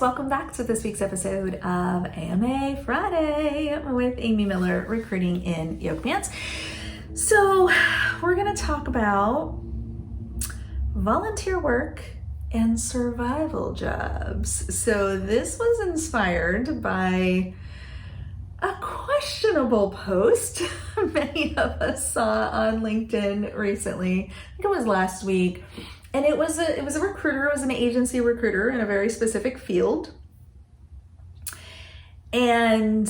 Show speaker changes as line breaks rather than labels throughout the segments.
welcome back to this week's episode of AMA Friday with Amy Miller, recruiting in yoga pants. So we're going to talk about volunteer work and survival jobs. So this was inspired by a questionable post many of us saw on LinkedIn recently. I think it was last week. And it was a recruiter, it was an agency recruiter in a very specific field. And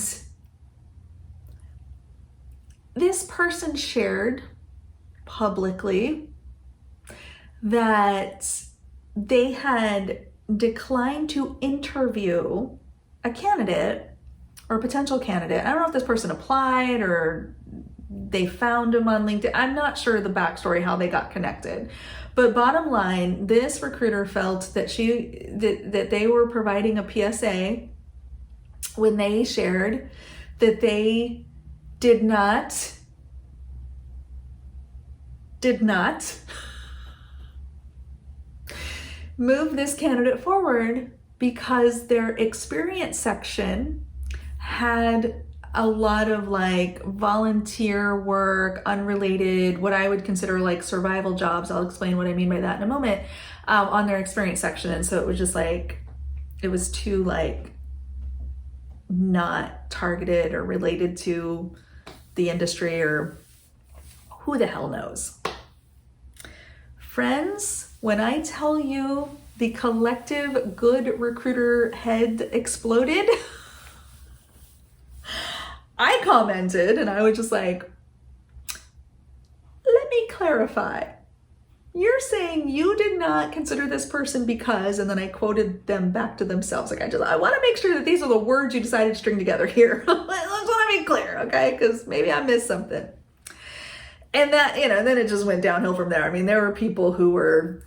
this person shared publicly that they had declined to interview a candidate or a potential candidate. I don't know if this person applied or they found him on LinkedIn. I'm not sure the backstory, how they got connected. But bottom line, this recruiter felt that that they were providing a PSA when they shared that they did not move this candidate forward because their experience section had a lot of like volunteer work, unrelated, what I would consider like survival jobs. I'll explain what I mean by that in a moment, on their experience section. And so it was just like, it was too like not targeted or related to the industry, or who the hell knows. Friends, when I tell you the collective good recruiter head exploded, I commented and I was just like, let me clarify. You're saying you did not consider this person because, and then I quoted them back to themselves. Like I want to make sure that these are the words you decided to string together here. Let's want to be clear, okay? Because maybe I missed something. And that, then it just went downhill from there. I mean, there were people who were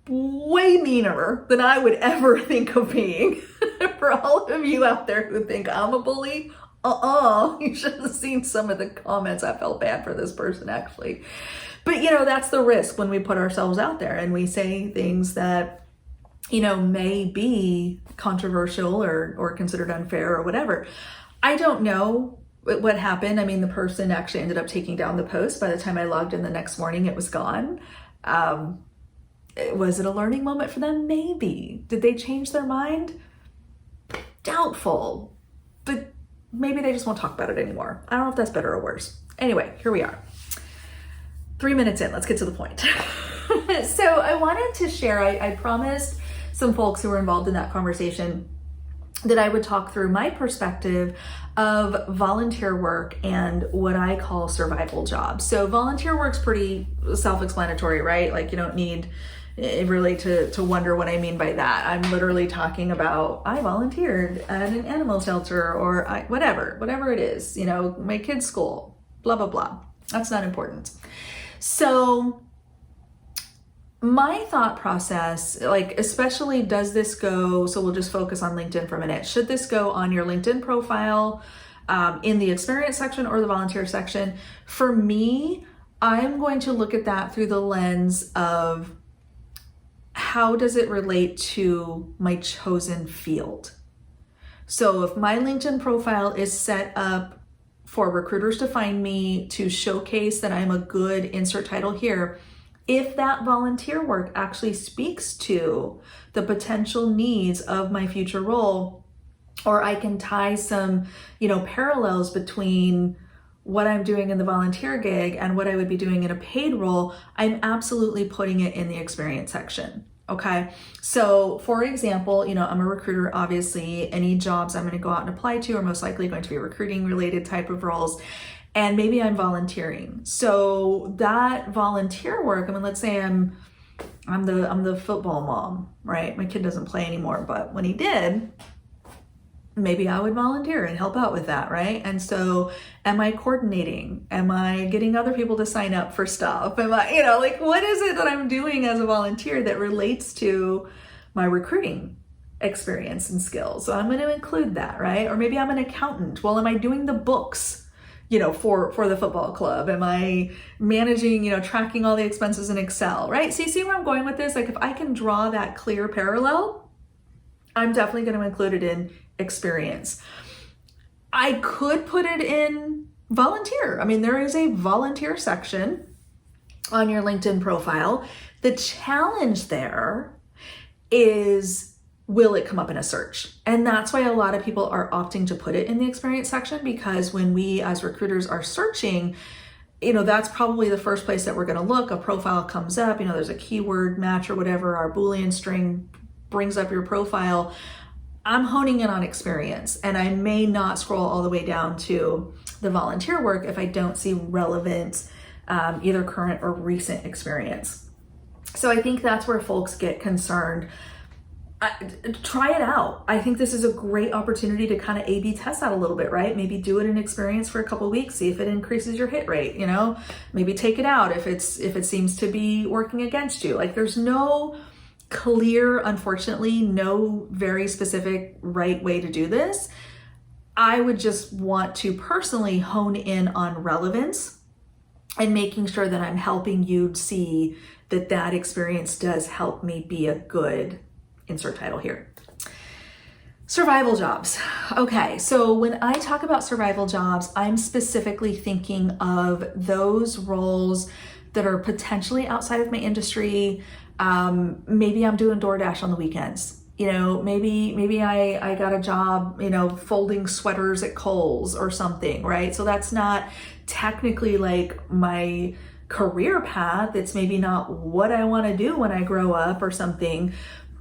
way meaner than I would ever think of being. For all of you out there who think I'm a bully, you should have seen some of the comments. I felt bad for this person, actually. But, that's the risk when we put ourselves out there and we say things that, may be controversial or considered unfair or whatever. I don't know what happened. I mean, the person actually ended up taking down the post. By the time I logged in the next morning, it was gone. Was it a learning moment for them? Maybe. Did they change their mind? Doubtful. But maybe they just won't talk about it anymore. I don't know if that's better or worse. Anyway, here we are. 3 minutes in, let's get to the point. So I wanted to share, I promised some folks who were involved in that conversation that I would talk through my perspective of volunteer work and what I call survival jobs. So volunteer work's pretty self-explanatory, right? Like you don't need really to wonder what I mean by that. I'm literally talking about, I volunteered at an animal shelter or whatever it is, my kid's school, blah, blah, blah. That's not important. So my thought process, like especially does this go, so we'll just focus on LinkedIn for a minute. Should this go on your LinkedIn profile, in the experience section or the volunteer section? For me, I'm going to look at that through the lens of how does it relate to my chosen field? So if my LinkedIn profile is set up for recruiters to find me, to showcase that I'm a good, insert title here, if that volunteer work actually speaks to the potential needs of my future role, or I can tie some, parallels between what I'm doing in the volunteer gig and what I would be doing in a paid role, I'm absolutely putting it in the experience section. Okay. So for example, I'm a recruiter, obviously any jobs I'm going to go out and apply to are most likely going to be recruiting related type of roles. And maybe I'm volunteering. So that volunteer work, let's say I'm the football mom, right? My kid doesn't play anymore, but when he did, maybe I would volunteer and help out with that, right? And so am I coordinating? Am I getting other people to sign up for stuff? Am I, what is it that I'm doing as a volunteer that relates to my recruiting experience and skills? So I'm going to include that, right? Or maybe I'm an accountant. Well, am I doing the books, for the football club? Am I managing, tracking all the expenses in Excel, right? So you see where I'm going with this? Like if I can draw that clear parallel, I'm definitely going to include it in experience. I could put it in volunteer. I mean, there is a volunteer section on your LinkedIn profile. The challenge there is, will it come up in a search? And that's why a lot of people are opting to put it in the experience section, because when we as recruiters are searching, that's probably the first place that we're going to look. A profile comes up, there's a keyword match or whatever, our Boolean string brings up your profile. I'm honing in on experience, and I may not scroll all the way down to the volunteer work if I don't see relevant, either current or recent experience. So I think that's where folks get concerned. Try it out. I think this is a great opportunity to kind of A/B test that a little bit, right? Maybe do it in experience for a couple of weeks, see if it increases your hit rate, maybe take it out if it seems to be working against you. Like, there's no clear, unfortunately, no very specific right way to do this. I would just want to personally hone in on relevance and making sure that I'm helping you see that experience does help me be a good, insert title here. Survival jobs. Okay, so when I talk about survival jobs, I'm specifically thinking of those roles that are potentially outside of my industry. Maybe I'm doing DoorDash on the weekends. Maybe I got a job, folding sweaters at Kohl's or something, right? So that's not technically like my career path. It's maybe not what I want to do when I grow up or something,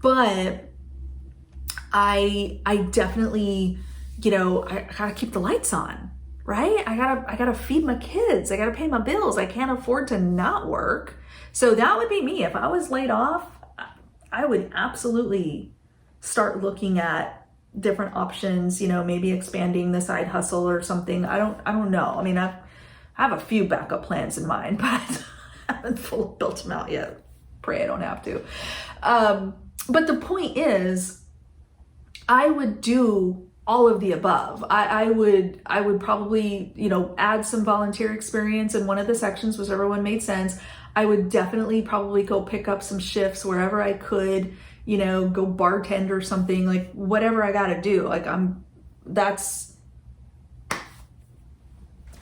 but I definitely, I gotta keep the lights on, right? I gotta feed my kids. I gotta pay my bills. I can't afford to not work. So that would be me. If I was laid off, I would absolutely start looking at different options, maybe expanding the side hustle or something. I don't know. I mean, I have a few backup plans in mind, but I haven't fully built them out yet. Pray I don't have to. But the point is, I would do all of the above. I would probably, add some volunteer experience in one of the sections, whichever one made sense. I would definitely probably go pick up some shifts wherever I could, go bartend or something, like whatever I gotta do. Like I'm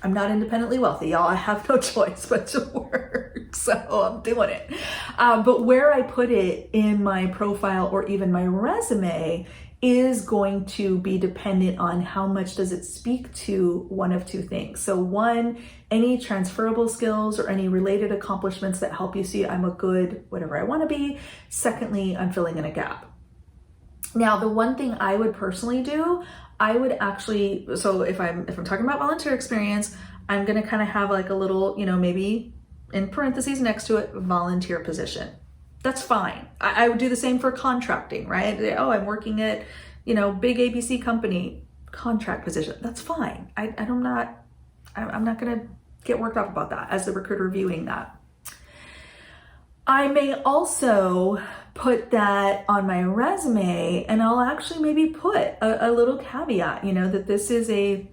not independently wealthy, y'all. I have no choice but to work. So I'm doing it. But where I put it in my profile or even my resume is going to be dependent on how much does it speak to one of two things. So one, any transferable skills or any related accomplishments that help you see I'm a good whatever I want to be. Secondly, I'm filling in a gap. Now, the one thing I would personally do, I would actually, so if I'm talking about volunteer experience, I'm going to kind of have like a little, maybe in parentheses next to it, volunteer position. That's fine. I would do the same for contracting, right? Oh, I'm working at, big ABC company, contract position. That's fine. I'm not going to get worked up about that as the recruiter viewing that. I may also put that on my resume, and I'll actually maybe put a little caveat, that this is a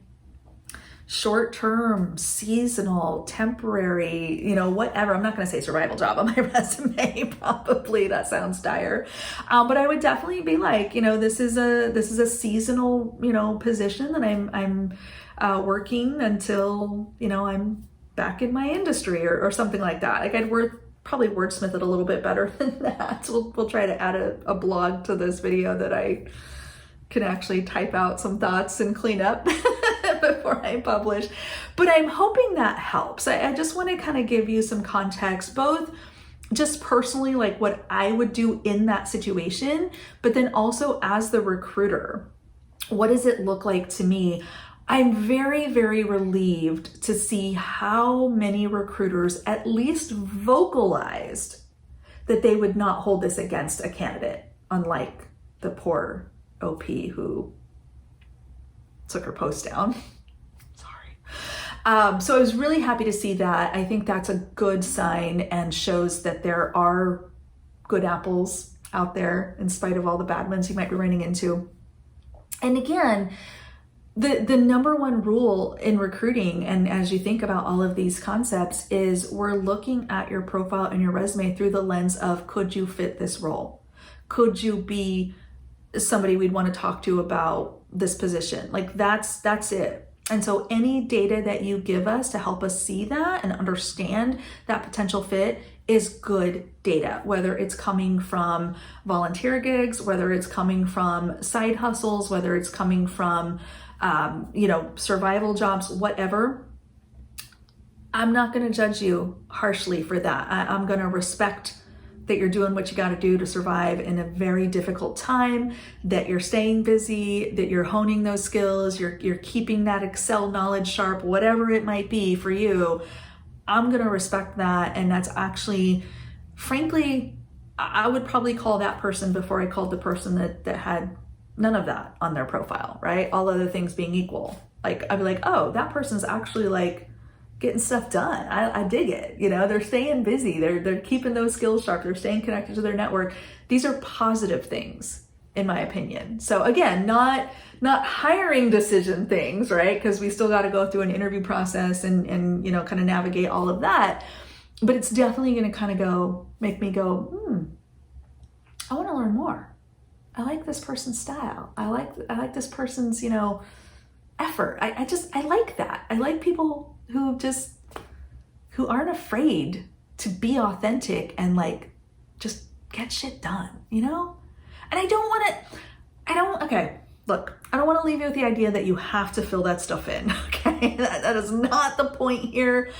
short-term, seasonal, temporary, whatever. I'm not going to say survival job on my resume. Probably that sounds dire. But I would definitely be like, this is a seasonal, position that I'm working until, I'm back in my industry or something like that. Like I'd probably wordsmith it a little bit better than that. We'll try to add a blog to this video that I can actually type out some thoughts and clean up before I publish. But I'm hoping that helps. I just want to kind of give you some context, both just personally, like what I would do in that situation, but then also as the recruiter, what does it look like to me? I'm very, very relieved to see how many recruiters at least vocalized that they would not hold this against a candidate, unlike the poor OP who took her post down. Sorry. So I was really happy to see that. I think that's a good sign and shows that there are good apples out there in spite of all the bad ones you might be running into. And again, the number one rule in recruiting, and as you think about all of these concepts, is we're looking at your profile and your resume through the lens of, could you fit this role? Could you be somebody we'd want to talk to about this position. Like that's it. And so any data that you give us to help us see that and understand that potential fit is good data, whether it's coming from volunteer gigs, whether it's coming from side hustles, whether it's coming from, survival jobs, whatever. I'm not going to judge you harshly for that. I'm going to respect that you're doing what you got to do to survive in a very difficult time, that you're staying busy, that you're honing those skills, you're keeping that Excel knowledge sharp, whatever it might be for you. I'm going to respect that. And that's actually, frankly, I would probably call that person before I called the person that had none of that on their profile, right? All other things being equal. Like, I'd be like, oh, that person's actually like getting stuff done. I dig it. They're staying busy. They're keeping those skills sharp. They're staying connected to their network. These are positive things, in my opinion. So again, not hiring decision things, right? Because we still got to go through an interview process and kind of navigate all of that. But it's definitely going to make me go, I want to learn more. I like this person's style. I like this person's, effort. I like that. I like people who aren't afraid to be authentic and like just get shit done, And I don't want to leave you with the idea that you have to fill that stuff in. Okay. That is not the point here.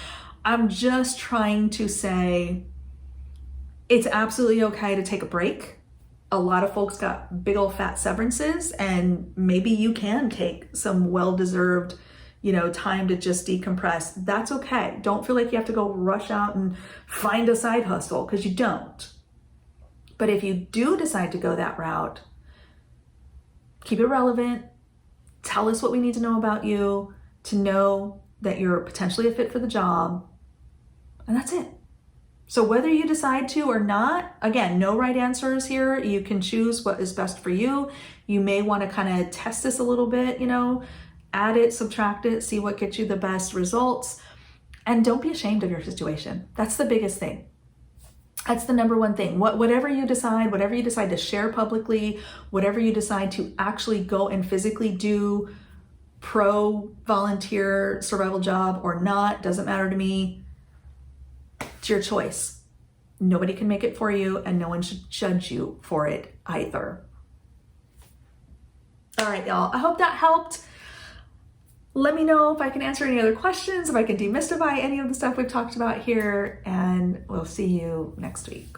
I'm just trying to say it's absolutely okay to take a break. A lot of folks got big old fat severances, and maybe you can take some well-deserved, time to just decompress. That's okay. Don't feel like you have to go rush out and find a side hustle, because you don't. But if you do decide to go that route, keep it relevant. Tell us what we need to know about you to know that you're potentially a fit for the job. And that's it. So whether you decide to or not, again, no right answers here. You can choose what is best for you. You may want to kind of test this a little bit, add it, subtract it, see what gets you the best results. And don't be ashamed of your situation. That's the biggest thing. That's the number one thing. Whatever you decide to share publicly, whatever you decide to actually go and physically do, pro volunteer survival job or not, doesn't matter to me. It's your choice. Nobody can make it for you, and no one should judge you for it either. All right, y'all. I hope that helped. Let me know if I can answer any other questions, if I can demystify any of the stuff we've talked about here, and we'll see you next week.